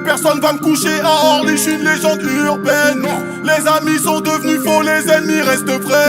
Personne va me coucher à Orly, je suis une légende urbaine. Les amis sont devenus faux, les ennemis restent vrais.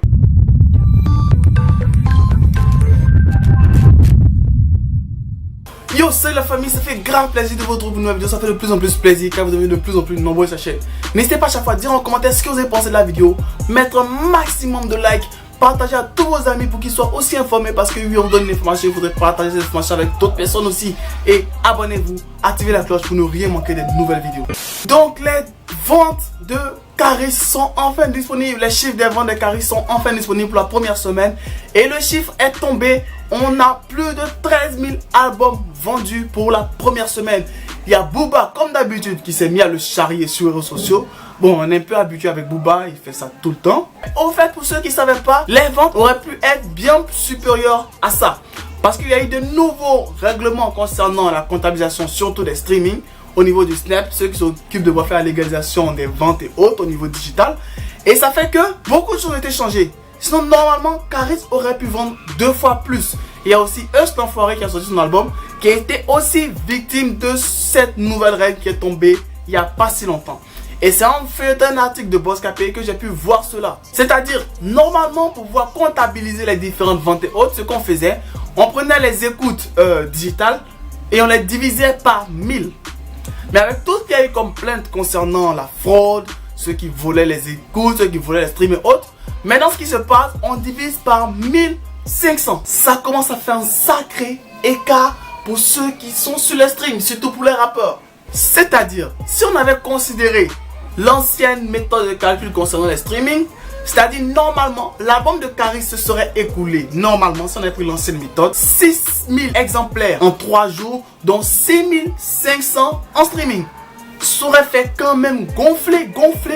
Yo, salut la famille, ça fait grave plaisir de vous retrouver pour une nouvelle vidéo. Ça fait de plus en plus plaisir car vous devenez de plus en plus nombreux sur la chaîne. N'hésitez pas à chaque fois à dire en commentaire ce que vous avez pensé de la vidéo, mettre un maximum de likes, partager à tous vos amis pour qu'ils soient aussi informés, parce que oui, on donne l'information, il faudrait partager cette information avec d'autres personnes aussi. Et abonnez-vous, activez la cloche pour ne rien manquer des nouvelles vidéos. Donc les ventes de Caris sont enfin disponibles. Les chiffres des ventes de Caris sont enfin disponibles pour la première semaine. Et le chiffre est tombé. On a plus de 13 000 albums vendus pour la première semaine. Il y a Booba, comme d'habitude, qui s'est mis à le charrier sur les réseaux sociaux. Bon, on est un peu habitué avec Booba, il fait ça tout le temps. Au fait, pour ceux qui ne savaient pas, les ventes auraient pu être bien supérieures à ça. Parce qu'il y a eu de nouveaux règlements concernant la comptabilisation, surtout des streamings. Au niveau du Snap, ceux qui s'occupent de faire la légalisation des ventes et autres au niveau digital. Et ça fait que beaucoup de choses ont été changées. Sinon, normalement, Caris aurait pu vendre 2 fois plus. Il y a aussi Eust Enfoiré qui a sorti son album, qui a été aussi victime de cette nouvelle règle qui est tombée il n'y a pas si longtemps. Et c'est en fait un article de Boss KP que j'ai pu voir cela. C'est-à-dire, normalement, pour pouvoir comptabiliser les différentes ventes et autres, ce qu'on faisait, on prenait les écoutes digitales et on les divisait par 1000. Mais avec tout ce qu'il y a eu comme plainte concernant la fraude, ceux qui volaient les écoutes, ceux qui volaient les streams et autres, maintenant ce qui se passe, on divise par 1500. Ça commence à faire un sacré écart pour ceux qui sont sur les streams, surtout pour les rappeurs. C'est-à-dire, si on avait considéré l'ancienne méthode de calcul concernant les streamings, c'est-à-dire normalement, l'album de Caris se serait écoulé. Normalement, si on avait pris l'ancienne méthode, 6000 exemplaires en 3 jours, dont 6500 en streaming. Ça aurait fait quand même gonfler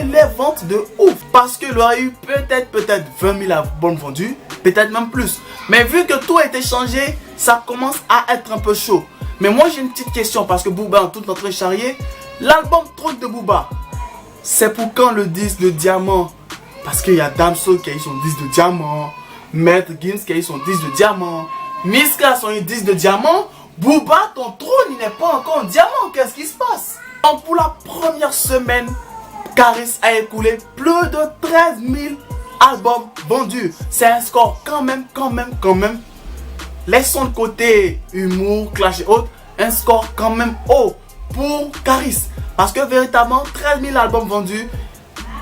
les ventes de ouf. Parce qu'il y aurait eu peut-être 20 000 albums vendus, peut-être même plus. Mais vu que tout a été changé, ça commence à être un peu chaud. Mais moi j'ai une petite question, parce que Booba est tout en train de charrier. L'album Truc de Booba, c'est pour quand le disque de diamant? Parce qu'il y a Damso qui a eu son disque de diamant, Maître Gims qui a eu son disque de diamant, Miska a son disque de diamant. Booba, ton trône il n'est pas encore en diamant, qu'est-ce qui se passe? Donc pour la première semaine, Caris a écoulé plus de 13 000 albums vendus. C'est un score quand même. Laissons de côté humour, clash et autres, un score quand même haut pour Caris. Parce que véritablement, 13 000 albums vendus,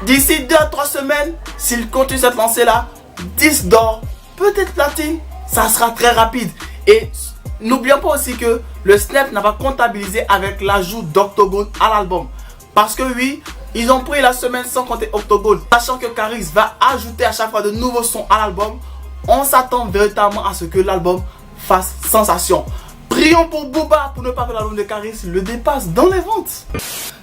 d'ici 2 à 3 semaines, s'il continue cette lancée-là, disque d'or, peut-être platine, ça sera très rapide. Et n'oublions pas aussi que le Snap n'a pas comptabilisé avec l'ajout d'Octogone à l'album. Parce que oui, ils ont pris la semaine sans compter Octogone. Sachant que Caris va ajouter à chaque fois de nouveaux sons à l'album, on s'attend véritablement à ce que l'album fasse sensation. Prions pour Booba pour ne pas que l'album de Caris le dépasse dans les ventes.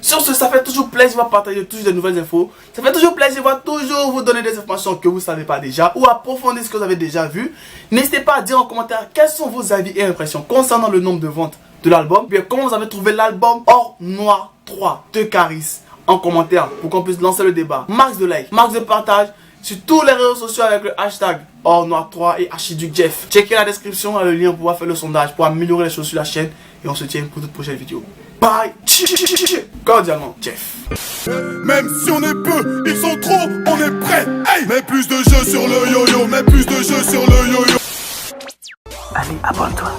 Sur ce, ça fait toujours plaisir de partager toujours de nouvelles infos. Ça fait toujours plaisir de toujours vous donner des informations que vous ne savez pas déjà ou approfondir ce que vous avez déjà vu. N'hésitez pas à dire en commentaire quels sont vos avis et impressions concernant le nombre de ventes de l'album. Bien, comment vous avez trouvé l'album Or Noir 3 de Caris en commentaire pour qu'on puisse lancer le débat. Max de like, max de partage sur tous les réseaux sociaux avec le hashtag Or Noir 3 et Archiduc Jeff. Checkez la description, le lien pour pouvoir faire le sondage pour améliorer les choses sur la chaîne. Et on se tient pour toute prochaine vidéo. Bye. Cordialement, Jeff. Même si on est peu, ils sont trop, on est prêt. Hey, mets plus de jeux sur le yo-yo, mets plus de jeux sur le yo-yo. Allez, abonne-toi.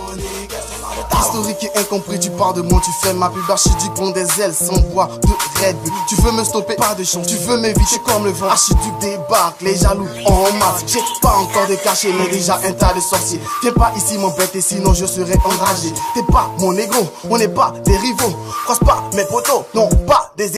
Historique et incompris, tu parles de moi, tu fais ma pub Archiduc, bon des ailes sans voix de Red Bull. Tu veux me stopper, pas de chance, tu veux m'éviter comme le vent. Archiduc débarque, les jaloux en masse. J'ai pas encore de cachet, mais déjà un tas de sorciers. Viens pas ici m'embêter, sinon je serai enragé. T'es pas mon négro, on n'est pas des rivaux. Croise pas mes potos, non pas des